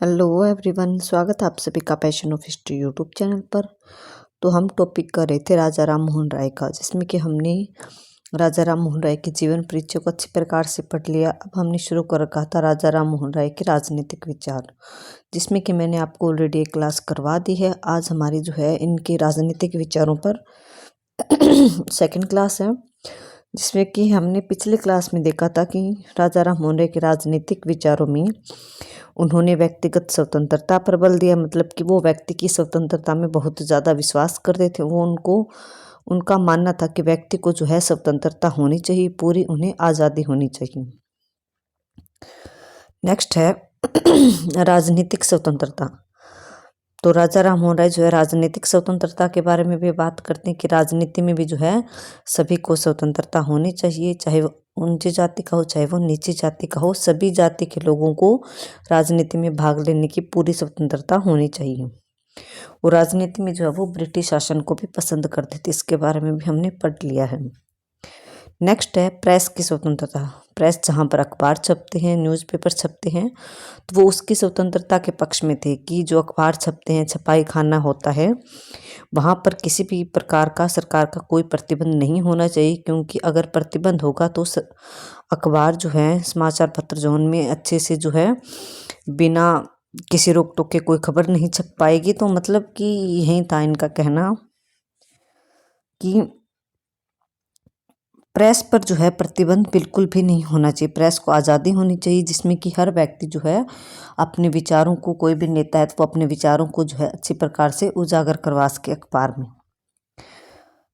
Hello everyone, स्वागत है आप सभी का passion of history YouTube channel पर। तो हम टॉपिक कर रहे थे राजा राम मोहन राय का, जिसमें कि हमने राजा राम मोहन राय के जीवन परिचय को अच्छी प्रकार से पढ़ लिया। अब हमने शुरू कर रखा था राजा राम मोहन राय के राजनीतिक विचार, जिसमें कि मैंने आपको ऑलरेडी एक क्लास करवा दी है। आज हमारी जो है इनके राजनीतिक विचारों पर सेकंड क्लास है, जिसमें कि हमने पिछले क्लास में देखा था कि राजा राम मोहन राय के राजनीतिक विचारों में उन्होंने व्यक्तिगत स्वतंत्रता पर बल दिया। मतलब कि वो व्यक्ति की स्वतंत्रता में बहुत ज़्यादा विश्वास करते थे। उनका मानना था कि व्यक्ति को जो है स्वतंत्रता होनी चाहिए, पूरी उन्हें आज़ादी होनी चाहिए। नेक्स्ट है राजनीतिक स्वतंत्रता। तो राजा राम मोहन राय जो है राजनीतिक स्वतंत्रता के बारे में भी बात करते हैं कि राजनीति में भी जो है सभी को स्वतंत्रता होनी चाहिए, चाहे वो ऊंची जाति का हो चाहे वो नीची जाति का हो, सभी जाति के लोगों को राजनीति में भाग लेने की पूरी स्वतंत्रता होनी चाहिए। वो राजनीति में जो है वो ब्रिटिश शासन को भी पसंद करते थे, इसके बारे में भी हमने पढ़ लिया है। नेक्स्ट है प्रेस की स्वतंत्रता। प्रेस जहाँ पर अखबार छपते हैं, न्यूज़पेपर छपते हैं, तो वो उसकी स्वतंत्रता के पक्ष में थे कि जो अखबार छपते हैं, छपाई खाना होता है, वहाँ पर किसी भी प्रकार का सरकार का कोई प्रतिबंध नहीं होना चाहिए, क्योंकि अगर प्रतिबंध होगा तो अखबार जो है, समाचार पत्र जो उनमें अच्छे से जो है बिना किसी रोक टोक के कोई खबर नहीं छप पाएगी। तो मतलब कि यही था इनका कहना कि प्रेस पर जो है प्रतिबंध बिल्कुल भी नहीं होना चाहिए, प्रेस को आज़ादी होनी चाहिए, जिसमें कि हर व्यक्ति जो है अपने विचारों को, कोई भी नेता है तो वो अपने विचारों को जो है अच्छी प्रकार से उजागर करवा सके अखबार में।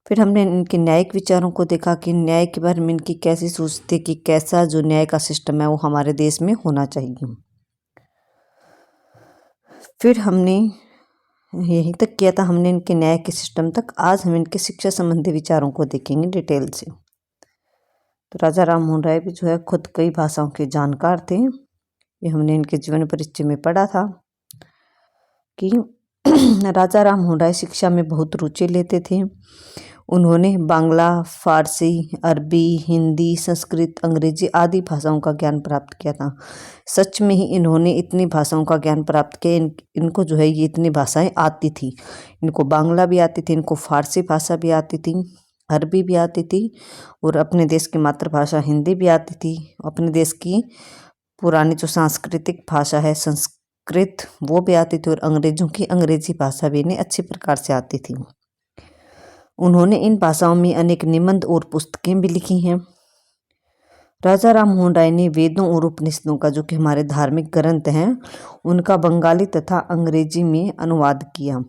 फिर हमने इनके न्यायिक विचारों को देखा कि न्याय के बारे में इनकी कैसी सोच थी कि कैसा जो न्याय का सिस्टम है वो हमारे देश में होना चाहिए। फिर हमने यहीं तक किया था हमने इनके न्याय के सिस्टम तक। आज हम इनके शिक्षा संबंधी विचारों को देखेंगे डिटेल से। तो राजा राम मोहन राय भी जो है खुद कई भाषाओं के जानकार थे। ये हमने इनके जीवन परिचय में पढ़ा था कि राजा राम मोहन राय शिक्षा में बहुत रुचि लेते थे। उन्होंने बांग्ला, फारसी, अरबी, हिंदी, संस्कृत, अंग्रेजी आदि भाषाओं का ज्ञान प्राप्त किया था। सच में ही इन्होंने इतनी भाषाओं का ज्ञान प्राप्त किया। इनको जो है ये इतनी भाषाएं आती थी। इनको बांग्ला भी आती थी, इनको फारसी भाषा भी आती थी, अरबी भी आती थी, और अपने देश की मातृभाषा हिंदी भी आती थी। अपने देश की पुरानी जो सांस्कृतिक भाषा है संस्कृत, वो भी आती थी, और अंग्रेजों की अंग्रेजी भाषा भी इन्हें अच्छी प्रकार से आती थी। उन्होंने इन भाषाओं में अनेक निबंध और पुस्तकें भी लिखी हैं। राजा राम मोहन राय ने वेदों और उपनिषदों का, जो कि हमारे धार्मिक ग्रंथ हैं, उनका बंगाली तथा अंग्रेजी में अनुवाद किया।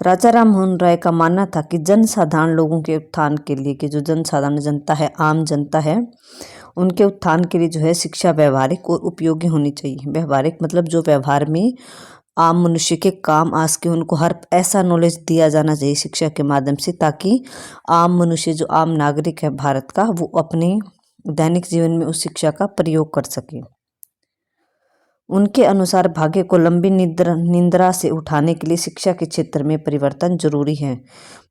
राजा राम मोहन राय का मानना था कि जनसाधारण लोगों के उत्थान के लिए, कि जो जनसाधारण जनता है, आम जनता है, उनके उत्थान के लिए जो है शिक्षा व्यवहारिक और उपयोगी होनी चाहिए। व्यवहारिक मतलब जो व्यवहार में आम मनुष्य के काम आ सके, उनको हर ऐसा नॉलेज दिया जाना चाहिए शिक्षा के माध्यम से, ताकि आम मनुष्य, जो आम नागरिक है भारत का, वो अपने दैनिक जीवन में उस शिक्षा का प्रयोग कर सके। उनके अनुसार भाग्य को लंबी निद्रा से उठाने के लिए शिक्षा के क्षेत्र में परिवर्तन जरूरी है।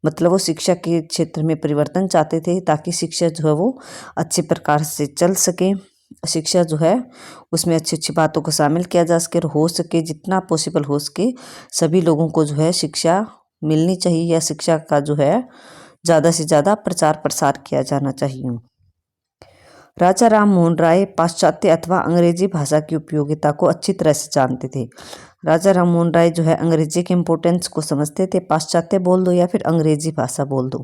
मतलब वो शिक्षा के क्षेत्र में परिवर्तन चाहते थे, ताकि शिक्षा जो है वो अच्छी प्रकार से चल सके। शिक्षा जो है उसमें अच्छी अच्छी बातों को शामिल किया जा सके, और हो सके जितना पॉसिबल हो सके सभी लोगों को जो है शिक्षा मिलनी चाहिए, या शिक्षा का जो है ज़्यादा से ज़्यादा प्रचार प्रसार किया जाना चाहिए। राजा राम मोहन राय पाश्चात्य अथवा अंग्रेजी भाषा की उपयोगिता को अच्छी तरह से जानते थे। राजा राम मोहन राय जो है अंग्रेजी के इम्पोर्टेंस को समझते थे। पाश्चात्य बोल दो या फिर अंग्रेजी भाषा बोल दो,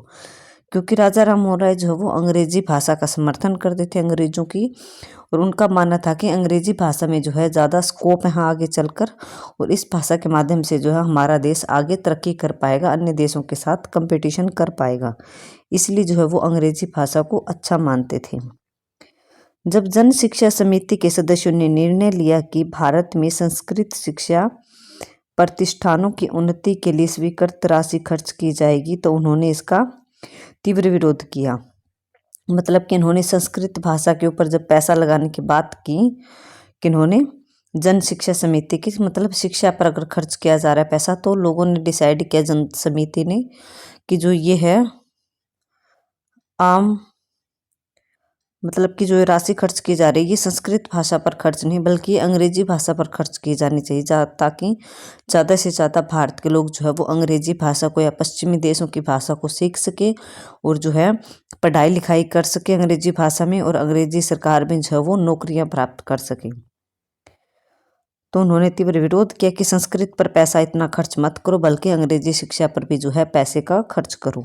क्योंकि राजा राम मोहन राय जो है वो अंग्रेजी भाषा का समर्थन करते थे, अंग्रेजों की, और उनका मानना था कि अंग्रेजी भाषा में जो है ज़्यादा स्कोप है आगे चलकर, और इस भाषा के माध्यम से जो है हमारा देश आगे तरक्की कर पाएगा, अन्य देशों के साथ कंपटीशन कर पाएगा। इसलिए जो है वो अंग्रेजी भाषा को अच्छा मानते थे। जब जन शिक्षा समिति के सदस्यों ने निर्णय लिया कि भारत में संस्कृत शिक्षा प्रतिष्ठानों की उन्नति के लिए स्वीकृत राशि खर्च की जाएगी, तो उन्होंने इसका तीव्र विरोध किया। मतलब कि इन्होंने संस्कृत भाषा के ऊपर जब पैसा लगाने की बात की, कि इन्होंने जन शिक्षा समिति की, मतलब शिक्षा पर अगर खर्च किया जा रहा है पैसा, तो लोगों ने डिसाइड किया, जन समिति ने, कि जो ये है आम मतलब कि जो ये राशि खर्च की जा रही है ये संस्कृत भाषा पर खर्च नहीं बल्कि अंग्रेजी भाषा पर खर्च की जानी चाहिए, ताकि ज़्यादा से ज़्यादा भारत के लोग जो है वो अंग्रेजी भाषा को या पश्चिमी देशों की भाषा को सीख सके और जो है पढ़ाई लिखाई कर सके अंग्रेजी भाषा में, और अंग्रेजी सरकार में जो है वो नौकरियां प्राप्त कर सके। तो उन्होंने तीव्र विरोध किया कि संस्कृत पर पैसा इतना खर्च मत करो बल्कि अंग्रेजी शिक्षा पर भी जो है पैसे का खर्च करो।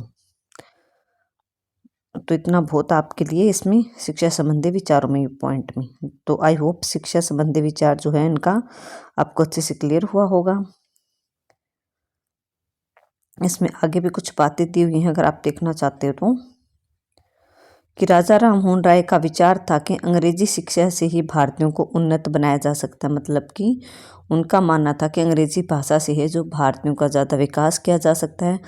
तो इतना बहुत आपके लिए इसमें शिक्षा संबंधी विचारों में पॉइंट में। तो आई होप शिक्षा संबंधी विचार जो है इनका आपको अच्छे से क्लियर हुआ होगा। इसमें आगे भी कुछ बातें दी हुई हैं अगर आप देखना चाहते हो तो, कि राजा राममोहन राय का विचार था कि अंग्रेजी शिक्षा से ही भारतीयों को उन्नत बनाया जा सकता है। मतलब कि उनका मानना था कि अंग्रेजी भाषा से है जो भारतीयों का ज़्यादा विकास किया जा सकता है।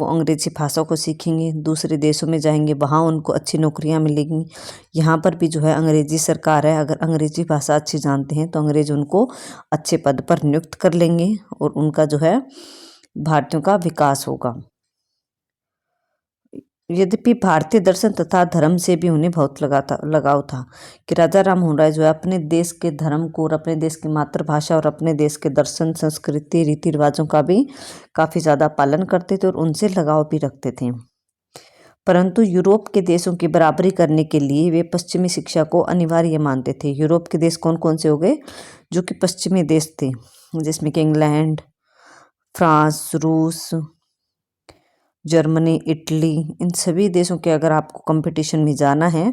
वो अंग्रेजी भाषा को सीखेंगे, दूसरे देशों में जाएंगे, वहाँ उनको अच्छी नौकरियाँ मिलेंगी। यहाँ पर भी जो है अंग्रेजी सरकार है, अगर अंग्रेजी भाषा अच्छी जानते हैं तो अंग्रेज उनको अच्छे पद पर नियुक्त कर लेंगे और उनका जो है भारतीयों का विकास होगा। यद्यपि भारतीय दर्शन तथा धर्म से भी उन्हें बहुत लगाव था कि राजा राममोहन राय जो है अपने देश के धर्म को और अपने देश की मातृभाषा और अपने देश के दर्शन, संस्कृति, रीति रिवाजों का भी काफ़ी ज़्यादा पालन करते थे और उनसे लगाव भी रखते थे। परंतु यूरोप के देशों की बराबरी करने के लिए वे पश्चिमी शिक्षा को अनिवार्य मानते थे। यूरोप के देश कौन कौन से हो गए? जो कि पश्चिमी देश थे, जिसमें कि इंग्लैंड, फ्रांस, रूस, जर्मनी, इटली, इन सभी देशों के अगर आपको कंपटीशन में जाना है,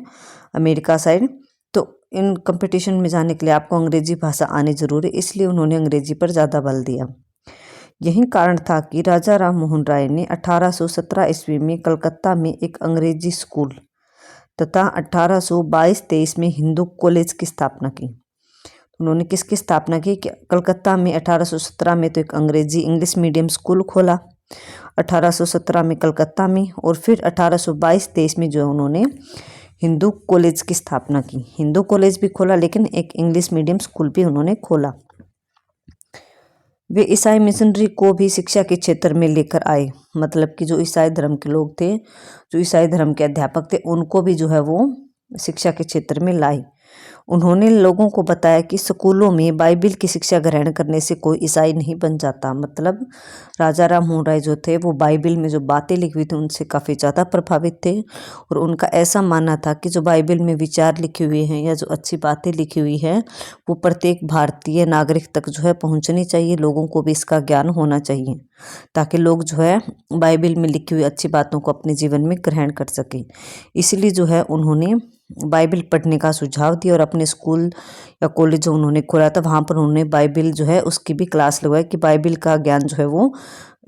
अमेरिका साइड, तो इन कंपटीशन में जाने के लिए आपको अंग्रेजी भाषा आनी जरूरी है। इसलिए उन्होंने अंग्रेजी पर ज़्यादा बल दिया। यही कारण था कि राजा राममोहन राय ने 1817 ईस्वी में कलकत्ता में एक अंग्रेजी स्कूल तथा 1822-23 में हिंदू कॉलेज की स्थापना की। उन्होंने किसकी स्थापना की? कि कलकत्ता में 1817 में तो एक अंग्रेजी इंग्लिश मीडियम स्कूल खोला 1817 में कलकत्ता में, और फिर 1822-23 में जो उन्होंने हिंदू कॉलेज की स्थापना की। हिंदू कॉलेज भी खोला लेकिन एक इंग्लिश मीडियम स्कूल भी उन्होंने खोला। वे ईसाई मिशनरी को भी शिक्षा के क्षेत्र में लेकर आए। मतलब कि जो ईसाई धर्म के लोग थे, जो ईसाई धर्म के अध्यापक थे, उनको भी जो है वो शिक्षा के क्षेत्र में लाए। उन्होंने लोगों को बताया कि स्कूलों में बाइबिल की शिक्षा ग्रहण करने से कोई ईसाई नहीं बन जाता। मतलब राजा राममोहन राय जो थे वो बाइबिल में जो बातें लिखी हुई थी उनसे काफ़ी ज़्यादा प्रभावित थे, और उनका ऐसा मानना था कि जो बाइबिल में विचार लिखे हुए हैं या जो अच्छी बातें लिखी हुई हैं वो प्रत्येक भारतीय नागरिक तक जो है पहुंचनी चाहिए। लोगों को भी इसका ज्ञान होना चाहिए ताकि लोग जो है बाइबिल में लिखी हुई अच्छी बातों को अपने जीवन में ग्रहण कर सकें। इसलिए जो है उन्होंने बाइबिल पढ़ने का सुझाव दिया और अपने स्कूल या कॉलेज जो उन्होंने खोला था वहाँ पर उन्होंने बाइबिल जो है उसकी भी क्लास लगवाई कि बाइबिल का ज्ञान जो है वो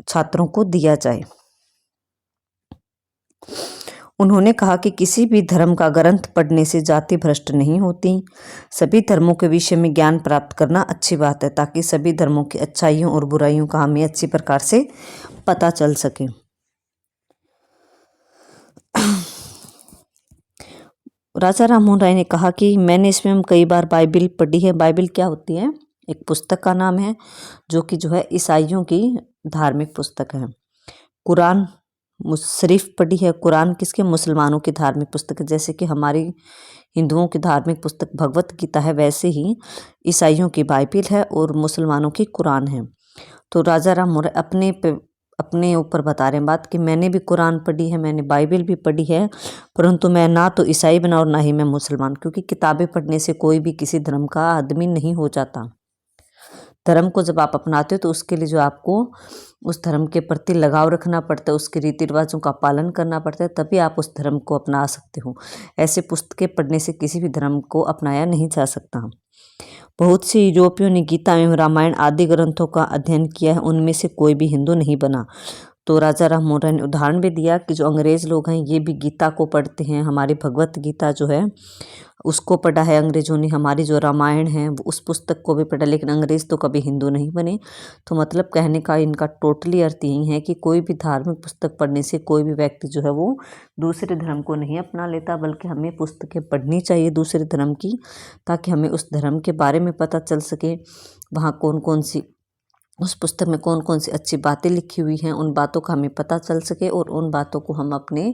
छात्रों को दिया जाए। उन्होंने कहा कि किसी भी धर्म का ग्रंथ पढ़ने से जाति भ्रष्ट नहीं होती। सभी धर्मों के विषय में ज्ञान प्राप्त करना अच्छी बात है ताकि सभी धर्मों की अच्छाइयों और बुराइयों का हमें अच्छी प्रकार से पता चल सके। राजा राममोहन राय ने कहा कि मैंने इसमें कई बार बाइबिल पढ़ी है। बाइबिल क्या होती है? एक पुस्तक का नाम है जो कि जो है ईसाइयों की धार्मिक पुस्तक है। कुरान शरीफ पढ़ी है। कुरान किसके? मुसलमानों की धार्मिक पुस्तक है। जैसे कि हमारी हिंदुओं की धार्मिक पुस्तक भगवत गीता है, वैसे ही ईसाइयों की बाइबिल है और मुसलमानों की कुरान है। तो राजा राममोहन राय अपने ऊपर बता रहे हैं बात कि मैंने भी कुरान पढ़ी है, मैंने बाइबिल भी पढ़ी है, परंतु मैं ना तो ईसाई बना और ना ही मैं मुसलमान, क्योंकि किताबें पढ़ने से कोई भी किसी धर्म का आदमी नहीं हो जाता। धर्म को जब आप अपनाते हो तो उसके लिए जो आपको उस धर्म के प्रति लगाव रखना पड़ता है, उसके रीति रिवाजों का पालन करना पड़ता है, तभी आप उस धर्म को अपना सकते हो। ऐसे पुस्तकें पढ़ने से किसी भी धर्म को अपनाया नहीं जा सकता। बहुत से यूरोपियों ने गीता एवं रामायण आदि ग्रंथों का अध्ययन किया है, उनमें से कोई भी हिंदू नहीं बना। तो राजा राममोहन राय ने उदाहरण भी दिया कि जो अंग्रेज़ लोग हैं ये भी गीता को पढ़ते हैं। हमारी भगवत गीता जो है उसको पढ़ा है अंग्रेज़ों ने, हमारी जो रामायण है उस पुस्तक को भी पढ़ा, लेकिन अंग्रेज़ तो कभी हिंदू नहीं बने। तो मतलब कहने का इनका टोटली अर्थ यही है कि कोई भी धार्मिक पुस्तक पढ़ने से कोई भी व्यक्ति जो है वो दूसरे धर्म को नहीं अपना लेता, बल्कि हमें पुस्तकें पढ़नी चाहिए दूसरे धर्म की, ताकि हमें उस धर्म के बारे में पता चल सके। वहाँ कौन कौन सी उस पुस्तक में कौन कौन सी अच्छी बातें लिखी हुई हैं, उन बातों का हमें पता चल सके और उन बातों को हम अपने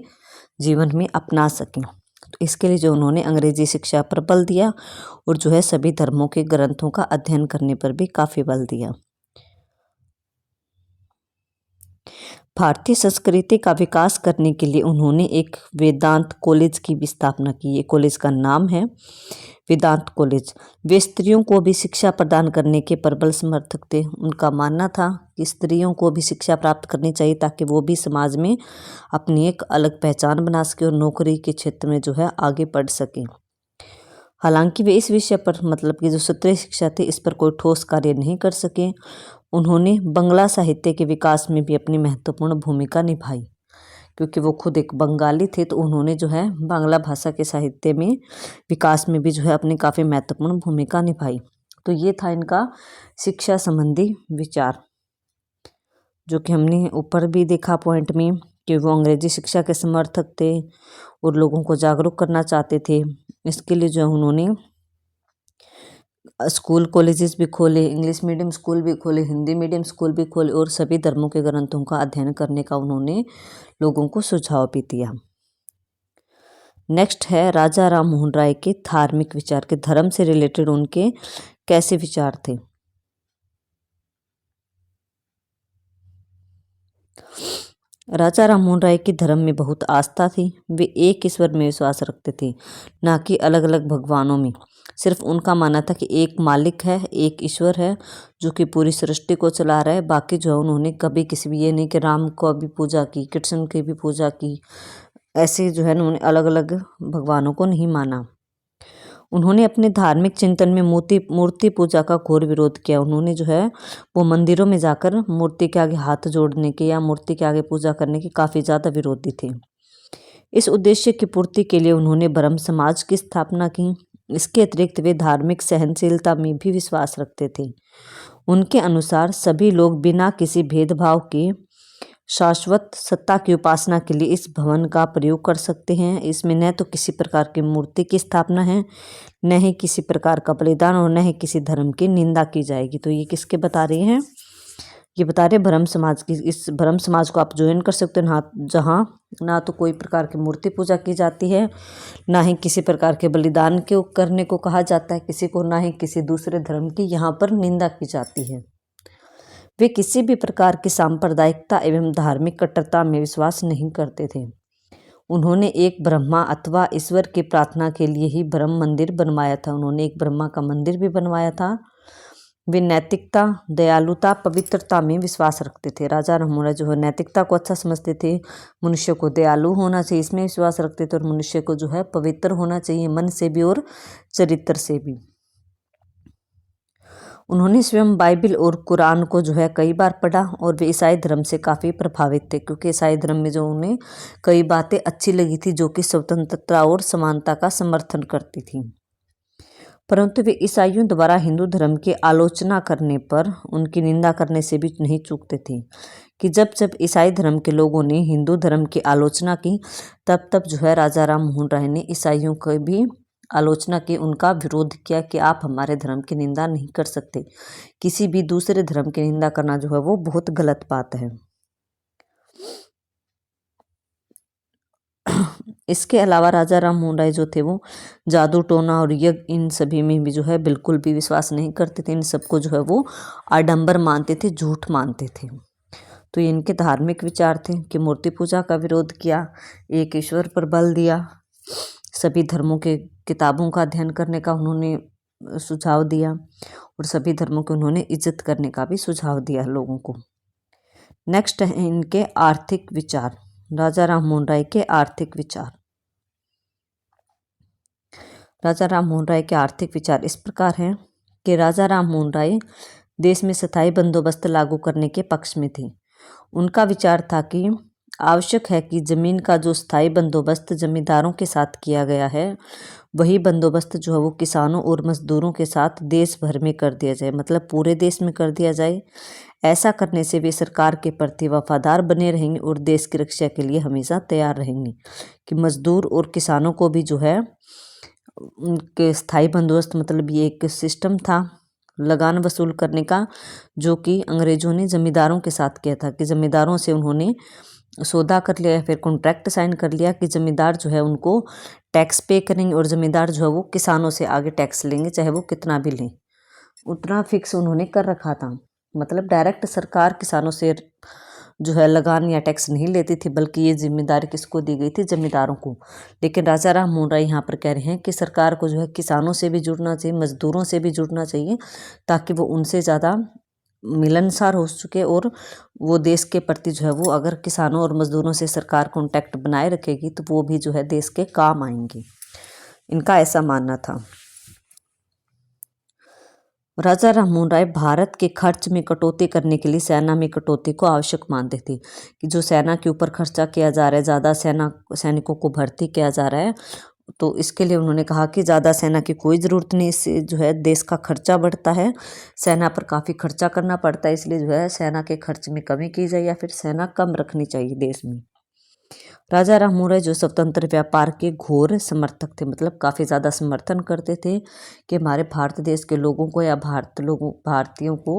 जीवन में अपना सकें। तो इसके लिए जो उन्होंने अंग्रेजी शिक्षा पर बल दिया और जो है सभी धर्मों के ग्रंथों का अध्ययन करने पर भी काफ़ी बल दिया। भारतीय संस्कृति का विकास करने के लिए उन्होंने एक वेदांत कॉलेज की भी स्थापना की। ये कॉलेज का नाम है वेदांत कॉलेज। वे स्त्रियों को भी शिक्षा प्रदान करने के प्रबल समर्थक थे। उनका मानना था कि स्त्रियों को भी शिक्षा प्राप्त करनी चाहिए ताकि वो भी समाज में अपनी एक अलग पहचान बना सके और नौकरी के क्षेत्र में जो है आगे बढ़ सके। हालांकि वे इस विषय पर मतलब कि जो क्षत्रिय शिक्षा थी इस पर कोई ठोस कार्य नहीं कर सके। उन्होंने बंगला साहित्य के विकास में भी अपनी महत्वपूर्ण भूमिका निभाई, क्योंकि वो खुद एक बंगाली थे तो उन्होंने जो है बांग्ला भाषा के साहित्य में विकास में भी जो है अपनी काफ़ी महत्वपूर्ण भूमिका निभाई। तो ये था इनका शिक्षा संबंधी विचार, जो कि हमने ऊपर भी देखा पॉइंट में कि वो अंग्रेजी शिक्षा के समर्थक थे और लोगों को जागरूक करना चाहते थे। इसके लिए जो उन्होंने स्कूल कॉलेजेस भी खोले, इंग्लिश मीडियम स्कूल भी खोले, हिंदी मीडियम स्कूल भी खोले और सभी धर्मों के ग्रंथों का अध्ययन करने का उन्होंने लोगों को सुझाव भी दिया। नेक्स्ट है राजा राम मोहन राय के धार्मिक विचार के धर्म से रिलेटेड उनके कैसे विचार थे। राजा राम मोहन राय की धर्म में बहुत आस्था थी। वे एक ईश्वर में विश्वास रखते थे, ना कि अलग अलग भगवानों में। सिर्फ उनका मानना था कि एक मालिक है, एक ईश्वर है जो कि पूरी सृष्टि को चला रहा है। बाकी जो है उन्होंने कभी किसी भी ये नहीं कि राम को भी पूजा की, कृष्ण की भी पूजा की, ऐसे जो है उन्होंने अलग अलग भगवानों को नहीं माना। उन्होंने अपने धार्मिक चिंतन में मूर्ति पूजा का घोर विरोध किया। उन्होंने जो है वो मंदिरों में जाकर मूर्ति के आगे हाथ जोड़ने के या मूर्ति के आगे पूजा करने के काफ़ी ज़्यादा विरोधी थे। इस उद्देश्य की पूर्ति के लिए उन्होंने ब्रह्म समाज की स्थापना की। इसके अतिरिक्त वे धार्मिक सहनशीलता में भी विश्वास रखते थे। उनके अनुसार सभी लोग बिना किसी भेदभाव के शाश्वत सत्ता की उपासना के लिए इस भवन का प्रयोग कर सकते हैं। इसमें न तो किसी प्रकार की मूर्ति की स्थापना है, न ही किसी प्रकार का बलिदान और न ही किसी धर्म की निंदा की जाएगी। तो ये किसके बता रहे हैं? ये बता रहे ब्रह्म समाज की। इस ब्रह्म समाज को आप ज्वाइन कर सकते हो जहाँ ना तो कोई प्रकार की मूर्ति पूजा की जाती है, ना ही किसी प्रकार के बलिदान के करने को कहा जाता है किसी को, ना ही किसी दूसरे धर्म की यहाँ पर निंदा की जाती है। वे किसी भी प्रकार की सांप्रदायिकता एवं धार्मिक कट्टरता में विश्वास नहीं करते थे। उन्होंने एक ब्रह्मा अथवा ईश्वर की प्रार्थना के लिए ही ब्रह्म मंदिर बनवाया था। उन्होंने एक ब्रह्मा का मंदिर भी बनवाया था। वे नैतिकता, दयालुता, पवित्रता में विश्वास रखते थे। राजा राममोहन राय जो है नैतिकता को अच्छा समझते थे, मनुष्य को दयालु होना चाहिए इसमें विश्वास रखते थे और मनुष्य को जो है पवित्र होना चाहिए मन से भी और चरित्र से भी। उन्होंने स्वयं बाइबिल और कुरान को जो है कई बार पढ़ा और वे ईसाई धर्म से काफ़ी प्रभावित थे, क्योंकि ईसाई धर्म में जो उन्हें कई बातें अच्छी लगी थी जो कि स्वतंत्रता और समानता का समर्थन करती थी। परंतु वे ईसाइयों द्वारा हिंदू धर्म की आलोचना करने पर उनकी निंदा करने से भी नहीं चूकते थे कि जब जब ईसाई धर्म के लोगों ने हिंदू धर्म की आलोचना की तब तब जो है राजा राम मोहन राय ने ईसाइयों को भी आलोचना की, उनका विरोध किया कि आप हमारे धर्म की निंदा नहीं कर सकते। किसी भी दूसरे धर्म की निंदा करना जो है वो बहुत गलत बात है। इसके अलावा राजा राम मोहन राय जो थे वो जादू टोना और यज्ञ इन सभी में भी जो है बिल्कुल भी विश्वास नहीं करते थे। इन सबको जो है वो आडंबर मानते थे, झूठ मानते थे। तो ये इनके धार्मिक विचार थे कि मूर्ति पूजा का विरोध किया, एक ईश्वर पर बल दिया, सभी धर्मों के किताबों का अध्ययन करने का उन्होंने सुझाव दिया और सभी धर्मों की उन्होंने इज्जत करने का भी सुझाव दिया लोगों को। नेक्स्ट है इनके आर्थिक विचार। राजा राम मोहन राय के आर्थिक विचार। राजा राम मोहन राय के आर्थिक विचार इस प्रकार हैं कि राजा राम मोहन राय देश में स्थायी बंदोबस्त लागू करने के पक्ष में थे। उनका विचार था कि आवश्यक है कि जमीन का जो स्थायी बंदोबस्त जमींदारों के साथ किया गया है वही बंदोबस्त जो है वो किसानों और मजदूरों के साथ देश भर में कर दिया जाए, मतलब पूरे देश में कर दिया जाए। ऐसा करने से वे सरकार के प्रति वफादार बने रहेंगे और देश की रक्षा के लिए हमेशा तैयार रहेंगे। कि मजदूर और किसानों को भी जो है उनके स्थायी बंदोबस्त मतलब ये एक सिस्टम था, लगान वसूल करने का, जो कि अंग्रेजों ने जमींदारों के साथ किया था कि जमींदारों से उन्होंने सौदा कर लिया या फिर कॉन्ट्रैक्ट साइन कर लिया कि जमींदार जो है उनको टैक्स पे करेंगे और जमींदार जो है वो किसानों से आगे टैक्स लेंगे, चाहे वो कितना भी लें, उतना फिक्स उन्होंने कर रखा था। मतलब डायरेक्ट सरकार किसानों से जो है लगान या टैक्स नहीं लेती थी, बल्कि ये जिम्मेदारी किसको दी गई थी, जमींदारों को। लेकिन राजा राम मोहन राय यहाँ पर कह रहे हैं कि सरकार को जो है किसानों से भी जुड़ना चाहिए, मजदूरों से भी जुड़ना चाहिए, ताकि वो उनसे ज़्यादा मिलनसार हो सके और वो देश के प्रति जो है वो, अगर किसानों और मजदूरों से सरकार कॉन्टैक्ट बनाए रखेगी तो वो भी जो है देश के काम आएंगे, इनका ऐसा मानना था। राजा राममोहन राय भारत के खर्च में कटौती करने के लिए सेना में कटौती को आवश्यक मानते थे कि जो सेना के ऊपर खर्चा किया जा रहा है, ज़्यादा सैनिकों को भर्ती किया जा रहा है, तो इसके लिए उन्होंने कहा कि ज़्यादा सेना की कोई ज़रूरत नहीं, इससे जो है देश का खर्चा बढ़ता है, सेना पर काफ़ी खर्चा करना पड़ता है, इसलिए जो है सेना के खर्च में कमी की जाए या फिर सेना कम रखनी चाहिए देश में। राजा राममोहन राय जो स्वतंत्र व्यापार के घोर समर्थक थे, मतलब काफ़ी ज़्यादा समर्थन करते थे कि हमारे भारत देश के लोगों को या भारतीयों को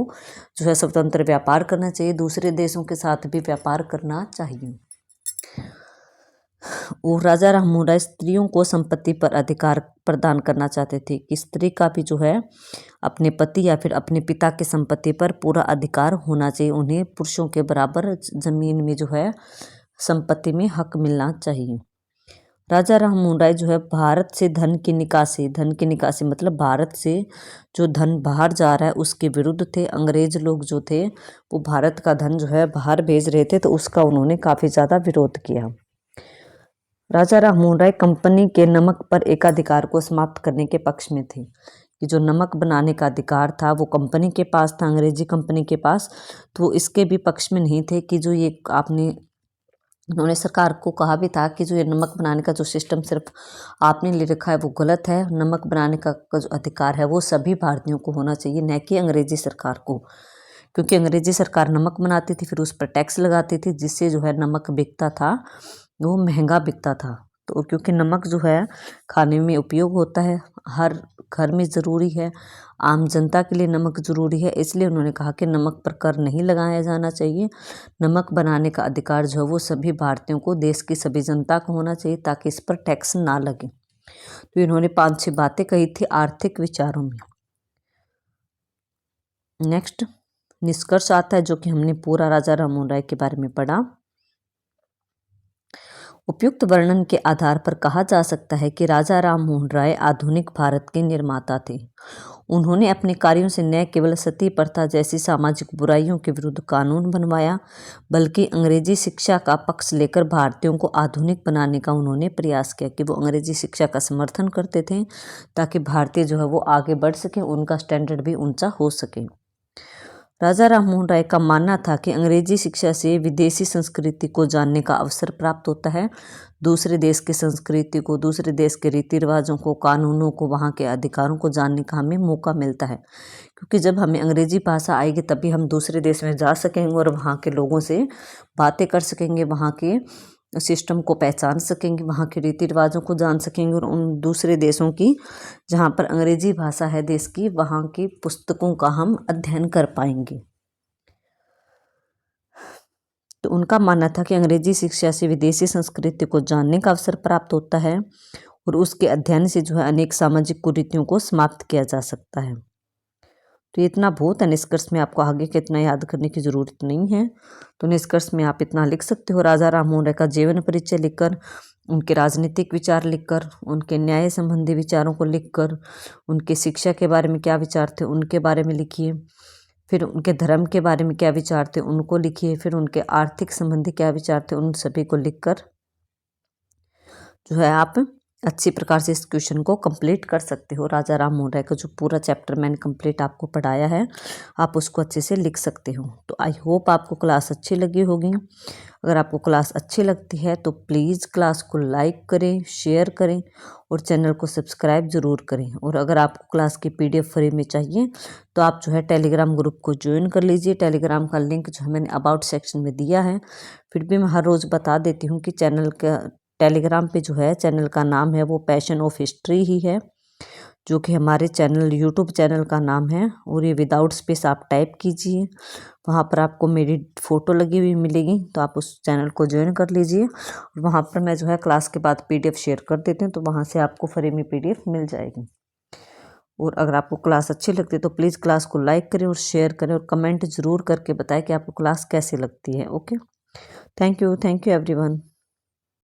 जो है स्वतंत्र व्यापार करना चाहिए, दूसरे देशों के साथ भी व्यापार करना चाहिए। और राजा राममोहन राय स्त्रियों को संपत्ति पर अधिकार प्रदान करना चाहते थे कि स्त्री का भी जो है अपने पति या फिर अपने पिता की संपत्ति पर पूरा अधिकार होना चाहिए, उन्हें पुरुषों के बराबर जमीन में जो है संपत्ति में हक मिलना चाहिए। राजा राममोहन राय जो है भारत से धन की निकासी मतलब भारत से जो धन बाहर जा रहा है उसके विरुद्ध थे। अंग्रेज लोग जो थे वो भारत का धन जो है बाहर भेज रहे थे, तो उसका उन्होंने काफ़ी ज़्यादा विरोध किया। राजा राममोहन राय कंपनी के नमक पर एकाधिकार को समाप्त करने के पक्ष में थे कि जो नमक बनाने का अधिकार था वो कंपनी के पास था, अंग्रेजी कंपनी के पास, तो वो इसके भी पक्ष में नहीं थे कि जो ये उन्होंने सरकार को कहा भी था कि जो ये नमक बनाने का जो सिस्टम सिर्फ आपने ले रखा है वो गलत है, नमक बनाने का जो अधिकार है वो सभी भारतीयों को होना चाहिए, न कि अंग्रेजी सरकार को, क्योंकि अंग्रेजी सरकार नमक बनाती थी फिर उस पर टैक्स लगाती थी, जिससे जो है नमक बिकता था वो महंगा बिकता था। तो क्योंकि नमक जो है खाने में उपयोग होता है, हर घर में ज़रूरी है, आम जनता के लिए नमक ज़रूरी है, इसलिए उन्होंने कहा कि नमक पर कर नहीं लगाया जाना चाहिए। नमक बनाने का अधिकार जो है वो सभी भारतीयों को, देश की सभी जनता को होना चाहिए, ताकि इस पर टैक्स ना लगे। तो इन्होंने 5-6 बातें कही थी आर्थिक विचारों में। नेक्स्ट निष्कर्ष आता है जो कि हमने पूरा राजा राममोहन राय के बारे में पढ़ा। उपयुक्त वर्णन के आधार पर कहा जा सकता है कि राजा राममोहन राय आधुनिक भारत के निर्माता थे। उन्होंने अपने कार्यों से न केवल सती प्रथा जैसी सामाजिक बुराइयों के विरुद्ध कानून बनवाया, बल्कि अंग्रेजी शिक्षा का पक्ष लेकर भारतीयों को आधुनिक बनाने का उन्होंने प्रयास किया कि वो अंग्रेजी शिक्षा का समर्थन करते थे, ताकि भारतीय जो है वो आगे बढ़ सके, उनका स्टैंडर्ड भी ऊंचा हो सके। राजा राममोहन राय का मानना था कि अंग्रेजी शिक्षा से विदेशी संस्कृति को जानने का अवसर प्राप्त होता है, दूसरे देश की संस्कृति को, दूसरे देश के रीति रिवाजों को, कानूनों को, वहाँ के अधिकारों को जानने का हमें मौका मिलता है, क्योंकि जब हमें अंग्रेजी भाषा आएगी तभी हम दूसरे देश में जा सकेंगे और वहाँ के लोगों से बातें कर सकेंगे, वहाँ के सिस्टम को पहचान सकेंगे, वहाँ के रीति रिवाजों को जान सकेंगे, और उन दूसरे देशों की जहाँ पर अंग्रेजी भाषा है देश की, वहाँ की पुस्तकों का हम अध्ययन कर पाएंगे। तो उनका मानना था कि अंग्रेजी शिक्षा से विदेशी संस्कृति को जानने का अवसर प्राप्त होता है और उसके अध्ययन से जो है अनेक सामाजिक कुरीतियों को समाप्त किया जा सकता है। तो ये इतना बहुत है, निष्कर्ष में आपको आगे के इतना याद करने की ज़रूरत नहीं है। तो निष्कर्ष में आप इतना लिख सकते हो, राजा राममोहन राय का जीवन परिचय लिखकर, उनके राजनीतिक विचार लिखकर, उनके न्याय संबंधी विचारों को लिखकर, उनके शिक्षा के बारे में क्या विचार थे उनके बारे में लिखिए, फिर उनके धर्म के बारे में क्या विचार थे उनको लिखिए, फिर उनके आर्थिक संबंधी क्या विचार थे उन सभी को लिखकर जो है आप अच्छी प्रकार से इस क्वेश्चन को कंप्लीट कर सकते हो। राजा राममोहन राय का जो पूरा चैप्टर मैंने कंप्लीट आपको पढ़ाया है, आप उसको अच्छे से लिख सकते हो। तो आई होप आपको क्लास अच्छी लगी होगी। अगर आपको क्लास अच्छी लगती है तो प्लीज़ क्लास को लाइक करें, शेयर करें और चैनल को सब्सक्राइब ज़रूर करें। और अगर आपको क्लास की PDF फ्री में चाहिए तो आप जो है टेलीग्राम ग्रुप को ज्वाइन कर लीजिए। टेलीग्राम का लिंक जो है मैंने अबाउट सेक्शन में दिया है, फिर भी मैं हर रोज़ बता देती हूँ कि चैनल का टेलीग्राम पे जो है चैनल का नाम है वो पैशन ऑफ हिस्ट्री ही है। जो कि हमारे चैनल यूट्यूब चैनल का नाम है, और ये विदाउट स्पेस आप टाइप कीजिए। वहाँ पर आपको मेरी फ़ोटो लगी हुई मिलेगी, तो आप उस चैनल को ज्वाइन कर लीजिए। और वहाँ पर मैं जो है क्लास के बाद PDF शेयर कर देती हूँ, तो वहाँ से आपको फ्री में PDF मिल जाएगी। और अगर आपको क्लास अच्छी लगती है तो प्लीज़ क्लास को लाइक करें और शेयर करें, और कमेंट ज़रूर करके बताएं कि आपको क्लास कैसी लगती है। Okay, thank you everyone.